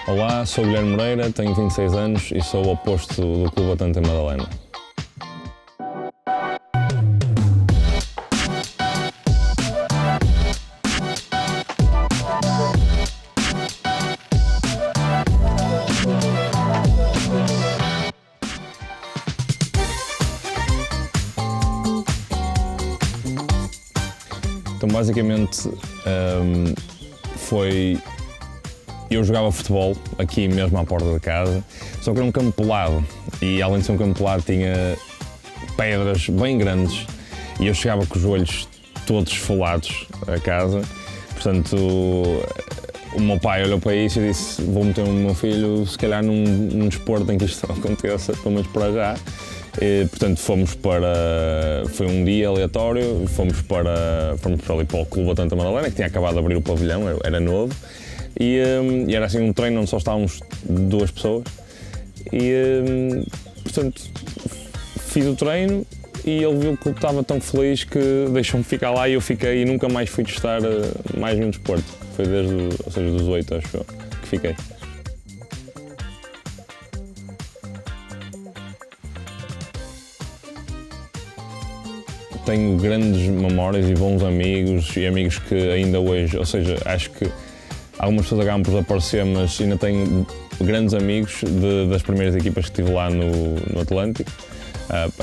Olá, sou Guilherme Moreira, tenho 26 anos e sou o oposto do Clube Atlanta Madalena. Então, basicamente, eu jogava futebol aqui mesmo à porta de casa, só que era um campo pelado e, além de ser um campo pelado, tinha pedras bem grandes e eu chegava com os joelhos todos esfolados a casa. Portanto, o meu pai olhou para isso e disse: vou meter o meu filho, se calhar, num desporto em que isto aconteça, pelo menos para já. E, portanto, foi um dia aleatório, fomos ali para o Clube Atlanta Madalena, que tinha acabado de abrir o pavilhão, era novo, e era assim um treino onde só estávamos 2 pessoas, e portanto fiz o treino e ele viu que eu estava tão feliz que deixou-me ficar lá e eu fiquei e nunca mais fui testar mais nenhum desporto. Foi ou seja, dos 8, acho eu, que fiquei. Tenho grandes memórias e bons amigos e amigos que ainda hoje, ou seja, acho que algumas pessoas acabam por desaparecer, mas ainda tenho grandes amigos das primeiras equipas que estive lá no Atlântico.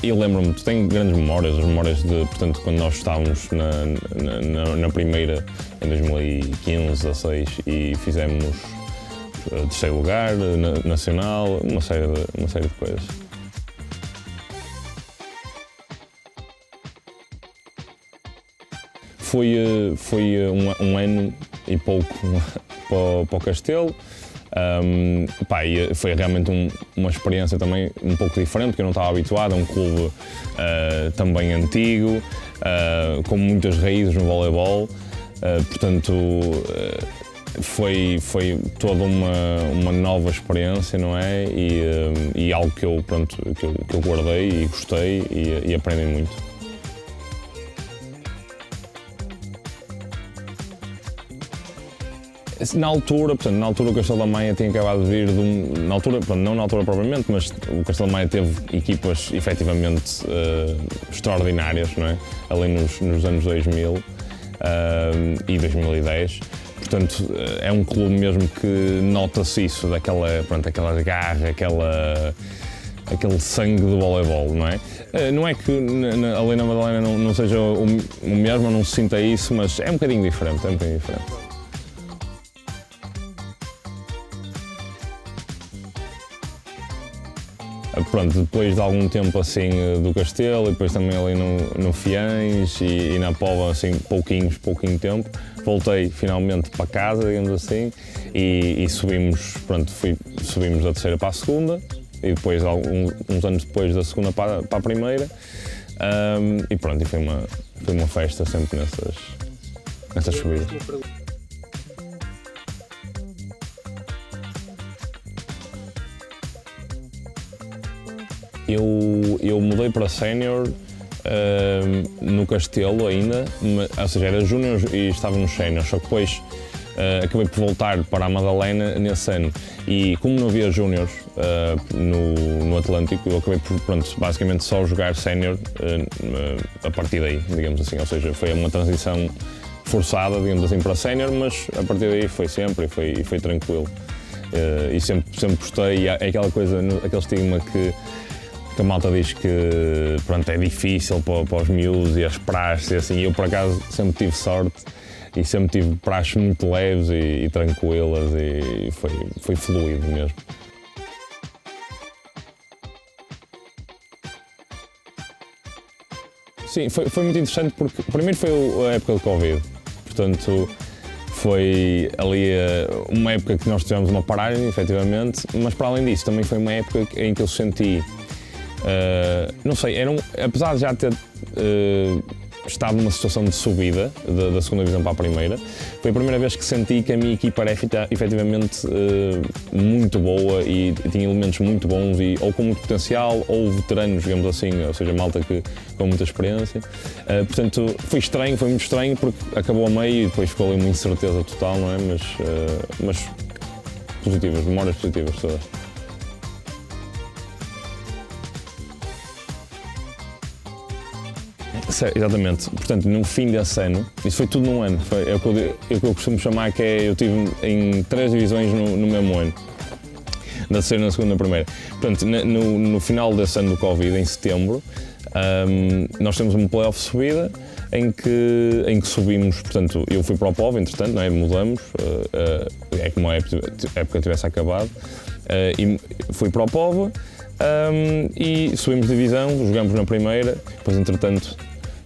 E lembro-me, tenho grandes memórias, as memórias portanto, quando nós estávamos na primeira, em 2015, 16, e fizemos terceiro lugar, nacional, uma série de coisas. Foi um ano e pouco para o Castelo. E foi realmente uma experiência também um pouco diferente, porque eu não estava habituado a um clube também antigo, com muitas raízes no voleibol. Portanto, foi toda uma nova experiência, não é? E algo que eu guardei e gostei e aprendi muito. Na altura o Castelo da Maia tinha acabado de vir não na altura propriamente, mas o Castelo da Maia teve equipas efetivamente extraordinárias, não é? Ali nos anos 2000 e 2010. Portanto, é um clube mesmo que nota-se isso, daquela garra, aquele sangue do voleibol, não é? Não é que ali na Madalena não seja o mesmo, não se sinta isso, mas é um bocadinho diferente, Pronto, depois de algum tempo assim do Castelo e depois também ali no Fiães e na Póvoa, assim, pouquinho tempo, voltei finalmente para casa, digamos assim, e subimos da terceira para a segunda e depois, uns anos depois, da segunda para a primeira, e pronto, e foi uma festa sempre nessas subidas. Eu mudei para sénior no Castelo ainda, ou seja, era júnior e estava no sénior, só que depois acabei por voltar para a Madalena nesse ano e como não havia júniores no Atlântico, eu acabei por, basicamente só jogar sénior a partir daí, digamos assim, ou seja, foi uma transição forçada, digamos assim, para sénior, mas a partir daí foi sempre e foi tranquilo. E sempre gostei, e é aquela coisa, aquele estigma que a malta diz que é difícil para os miúdos e as praxes, e assim, eu por acaso sempre tive sorte e sempre tive praxes muito leves e tranquilas e foi fluido mesmo. Sim, foi muito interessante porque primeiro foi a época do Covid, portanto foi ali uma época que nós tivemos uma paragem, efetivamente, mas para além disso também foi uma época em que eu senti, não sei, apesar de já ter estado numa situação de subida da segunda divisão para a primeira, foi a primeira vez que senti que a minha equipa era efetivamente muito boa e tinha elementos muito bons ou com muito potencial ou veteranos, digamos assim, ou seja, malta com muita experiência. Portanto, foi muito estranho porque acabou a meio e depois ficou ali uma incerteza total, não é? Mas positivas, memórias positivas todas. Exatamente, portanto, no fim desse ano, isso foi tudo num ano, é o que eu costumo chamar que é, eu tive em 3 divisões no mesmo ano, na terceira, na segunda e na primeira. Portanto, no final desse ano do Covid, em setembro, nós temos uma playoff subida em que subimos, portanto, eu fui para o POV, entretanto, não é? Mudamos, é como a época tivesse acabado, e fui para o POV e subimos de divisão, jogamos na primeira, depois, entretanto,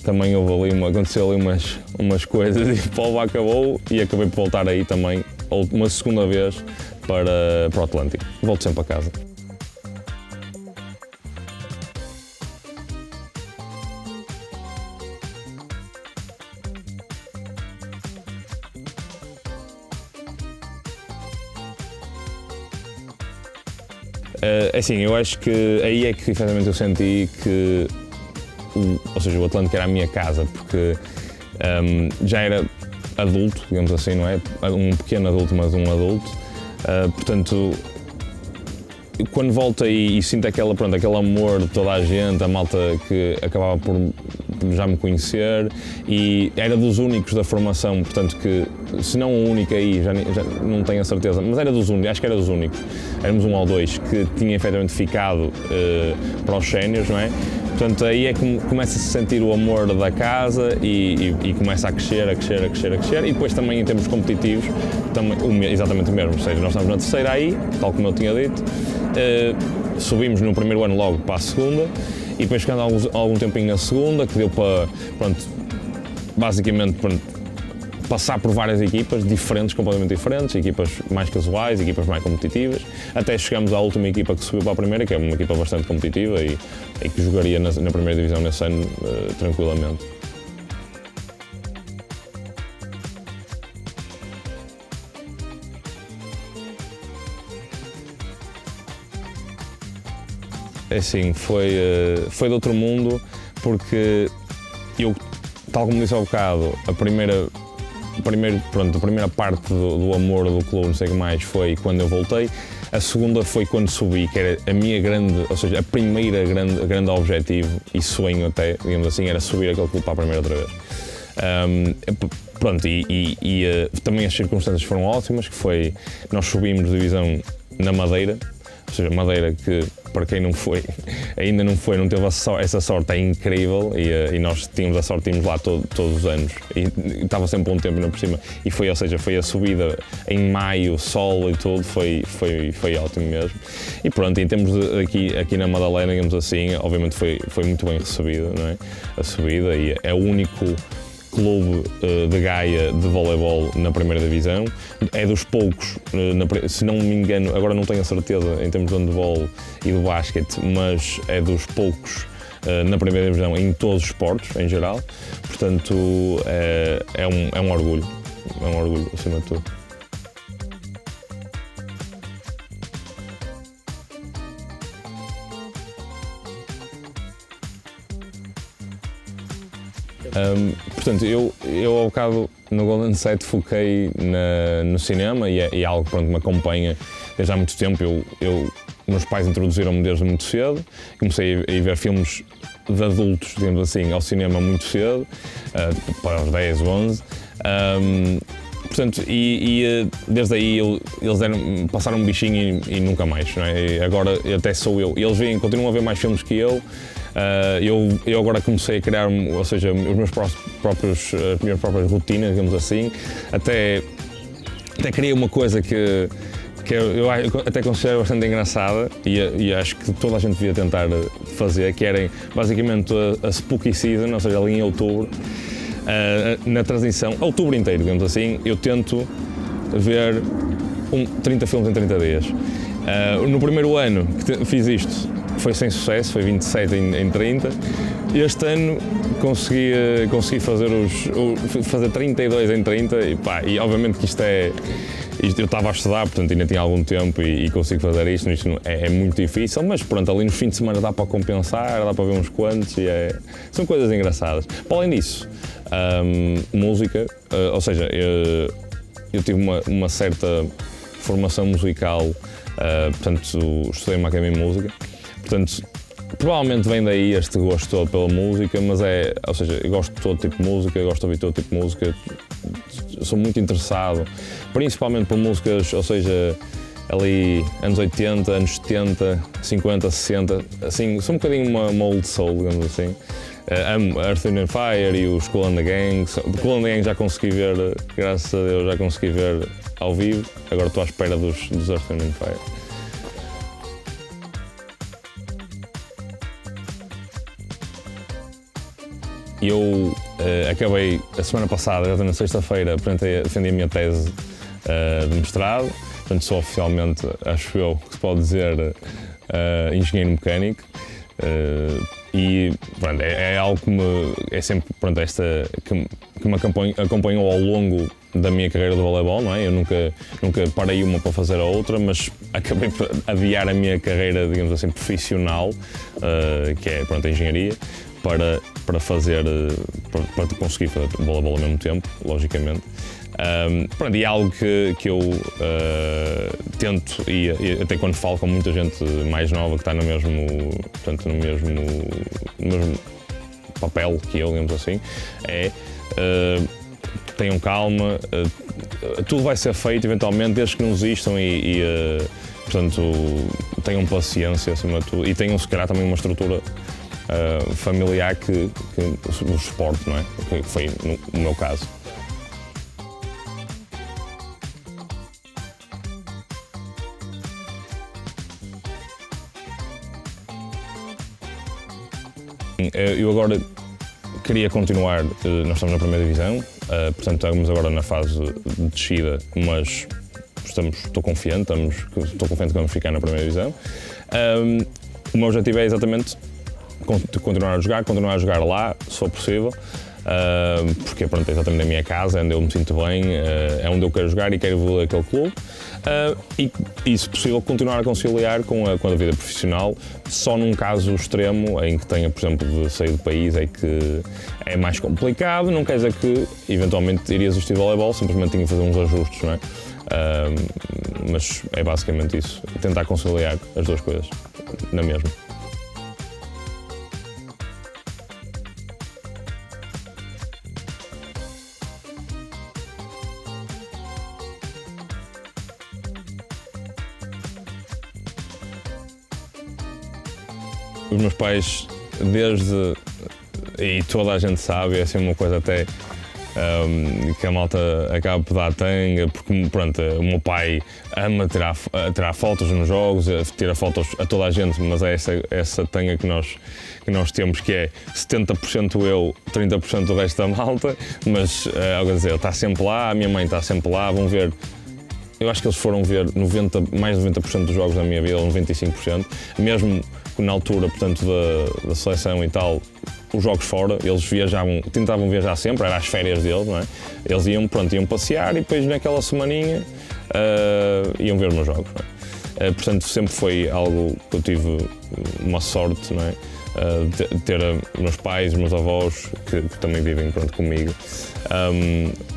também aconteceu ali umas coisas e o POV acabou e acabei por voltar aí também, uma segunda vez, para o Atlântico. Volto sempre a casa. Assim, eu acho que aí é que efetivamente eu senti que ou seja, o Atlântico era a minha casa, porque já era adulto, digamos assim, não é? Um pequeno adulto, mas um adulto. Portanto, quando volto aí e sinto aquele amor de toda a gente, a malta que acabava por já me conhecer, e era dos únicos da formação, portanto que, se não o único aí, já não tenho a certeza, mas era dos únicos, acho que era dos únicos, éramos um ou dois que tinha efetivamente ficado para os séniores, não é? Portanto, aí é que começa a se sentir o amor da casa e começa a crescer, e depois também em termos competitivos, também, exatamente o mesmo, ou seja, nós estamos na terceira aí, tal como eu tinha dito, subimos no primeiro ano logo para a segunda, e depois ficando algum tempinho na segunda, que deu para, pronto, basicamente, passar por várias equipas diferentes, completamente diferentes, equipas mais casuais, equipas mais competitivas, até chegamos à última equipa que subiu para a primeira, que é uma equipa bastante competitiva e que jogaria na primeira divisão nesse ano tranquilamente. É assim, foi de outro mundo, porque eu, tal como disse há bocado, a primeira parte do amor do clube, não sei o que mais, foi quando eu voltei. A segunda foi quando subi, que era a minha grande, ou seja, a primeira grande objetivo e sonho até, digamos assim, era subir aquele clube para a primeira outra vez. Também as circunstâncias foram ótimas, que foi, nós subimos de divisão na Madeira, ou seja, Madeira que, para quem não foi, ainda não foi, não teve essa sorte, é incrível, e nós tínhamos a sorte de irmos lá todos os anos, e estava sempre um tempo ainda por cima, e foi, ou seja, foi a subida em maio, sol e tudo, foi ótimo mesmo. E pronto, em termos de aqui na Madalena, digamos assim, obviamente foi muito bem recebida, não é? A subida, e é o único clube de Gaia de voleibol na primeira divisão, é dos poucos, se não me engano, agora não tenho a certeza em termos de handball e do basquete, mas é dos poucos na primeira divisão em todos os esportes em geral, portanto é um orgulho acima de tudo. Portanto, eu ao bocado no Golden Set foquei no cinema, e é algo que me acompanha desde há muito tempo. Meus pais introduziram-me desde muito cedo, comecei a ver filmes de adultos, digamos assim, ao cinema muito cedo, para os 10, 11. Portanto, desde aí eles passaram um bichinho e nunca mais, não é? E agora até sou eu. Eles continuam a ver mais filmes que eu. Eu agora comecei a criar, ou seja, as minhas próprias rotinas, digamos assim. Até criei uma coisa que eu até considero bastante engraçada, e acho que toda a gente devia tentar fazer, que era basicamente a Spooky Season, ou seja, ali em outubro, na transição, outubro inteiro, digamos assim, eu tento ver 30 filmes em 30 dias. No primeiro ano que fiz isto, foi sem sucesso, foi 27 em 30. Este ano consegui fazer 32 em 30 e obviamente que isto eu estava a estudar, portanto ainda tinha algum tempo e consigo fazer isto é muito difícil, mas pronto, ali no fim de semana dá para compensar, dá para ver uns quantos e são coisas engraçadas. Para além disso, música, ou seja, eu tive uma certa formação musical, portanto, estudei uma academia de música, portanto, provavelmente vem daí este gosto todo pela música, mas ou seja, eu gosto de todo tipo de música, gosto de ouvir todo tipo de música, sou muito interessado, principalmente por músicas, ou seja, ali anos 80, anos 70, 50, 60, assim, sou um bocadinho uma old soul, digamos assim. Amo Earth, Wind and Fire e os Kool and the Gang. Kool and the Gang já consegui ver, graças a Deus, já consegui ver ao vivo, agora estou à espera dos Earth, Wind and Fire. Eu acabei a semana passada, já na sexta-feira, defendi a minha tese de mestrado, portanto sou oficialmente, acho eu, que se pode dizer, engenheiro mecânico. E pronto, é algo que é sempre pronto, que me acompanhou ao longo da minha carreira de voleibol, não é? Eu nunca parei uma para fazer a outra, mas acabei por adiar a minha carreira, digamos assim, profissional, que é pronto, a engenharia, para conseguir fazer voleibol ao mesmo tempo, logicamente. Pronto, e é algo que eu tento, e até quando falo com muita gente mais nova que está no mesmo papel que eu, digamos assim, tenham calma, tudo vai ser feito eventualmente, desde que não desistam portanto, tenham paciência acima de tudo e tenham se calhar também uma estrutura familiar que o suporte, não é? Que foi no meu caso. Eu agora queria continuar, nós estamos na primeira divisão, portanto estamos agora na fase de descida, mas estou confiante que vamos ficar na primeira divisão. O meu objetivo é exatamente continuar a jogar lá, se for possível, porque pronto, é exatamente a minha casa, é onde eu me sinto bem, é onde eu quero jogar e quero evoluir aquele clube. E, se possível, continuar a conciliar com a vida profissional, só num caso extremo em que tenha, por exemplo, de sair do país, é que é mais complicado, não quer dizer que eventualmente iria existir voleibol, simplesmente tinha que fazer uns ajustes, não é? Mas é basicamente isso, tentar conciliar as duas coisas na mesma. Os meus pais, e toda a gente sabe, é assim uma coisa até que a malta acaba por dar tanga, porque pronto, o meu pai ama tirar fotos nos jogos, tira fotos a toda a gente, mas é essa tanga que nós temos, que é 70% eu, 30% do resto da malta, mas quer dizer, ele está sempre lá, a minha mãe está sempre lá, vão ver. Eu acho que eles foram ver mais de 90% dos jogos da minha vida, 95%, mesmo na altura, portanto, da seleção e tal, os jogos fora, eles tentavam viajar sempre, eram as férias deles, não é? Eles iam passear e depois naquela semaninha iam ver os meus jogos, não é? Portanto, sempre foi algo que eu tive uma sorte, não é? De ter meus pais, meus avós, que também vivem comigo,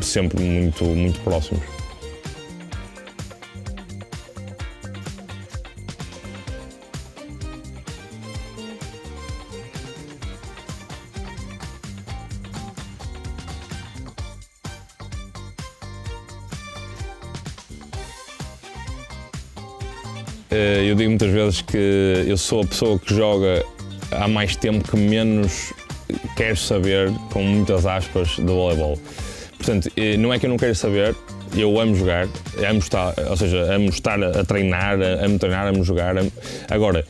sempre muito, muito próximos. Eu digo muitas vezes que eu sou a pessoa que joga há mais tempo que menos quer saber, com muitas aspas, de voleibol. Portanto, não é que eu não quero saber, eu amo jogar, amo estar a treinar, amo treinar, amo jogar. Agora,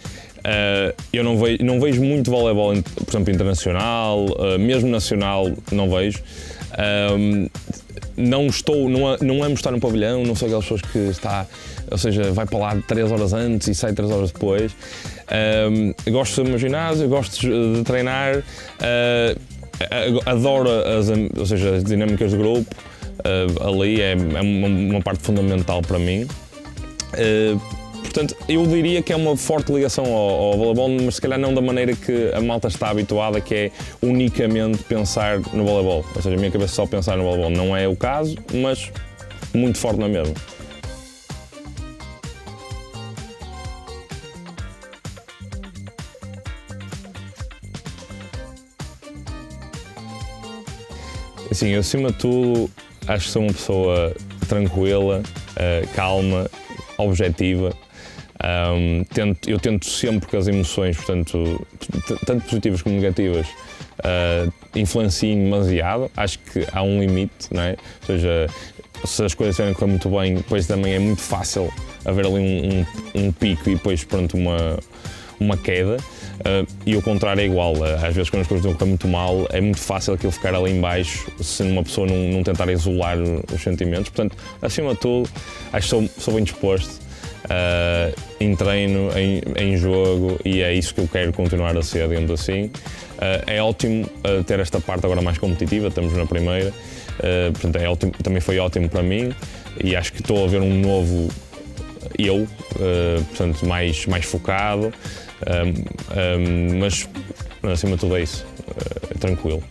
eu não vejo muito voleibol, por exemplo, internacional, mesmo nacional, não vejo. Não amo estar no pavilhão, não sou aquelas pessoas que vai para lá 3 horas antes e sai 3 horas depois. Gosto do meu ginásio, gosto de treinar, adoro as dinâmicas de grupo, ali é uma parte fundamental para mim. Portanto, eu diria que é uma forte ligação ao voleibol, mas se calhar não da maneira que a malta está habituada, que é unicamente pensar no voleibol. Ou seja, a minha cabeça só pensar no voleibol não é o caso, mas muito forte na mesma. Assim, eu, acima de tudo, acho que sou uma pessoa tranquila, calma, objetiva. Eu tento sempre que as emoções, portanto, tanto positivas como negativas, influenciem demasiado. Acho que há um limite, não é? Ou seja, se as coisas estiverem a correr muito bem, depois também é muito fácil haver ali um pico e depois, pronto, uma queda. E o contrário é igual. Às vezes, quando as coisas estão a correr muito mal, é muito fácil aquilo ficar ali em baixo se uma pessoa não tentar isolar os sentimentos. Portanto, acima de tudo, acho que sou bem disposto. Em treino, em jogo, e é isso que eu quero continuar a ser, digamos assim. É ótimo ter esta parte agora mais competitiva, estamos na primeira, portanto é ótimo, também foi ótimo para mim, e acho que estou a ver um novo eu, portanto mais focado, mas acima de tudo é isso, tranquilo.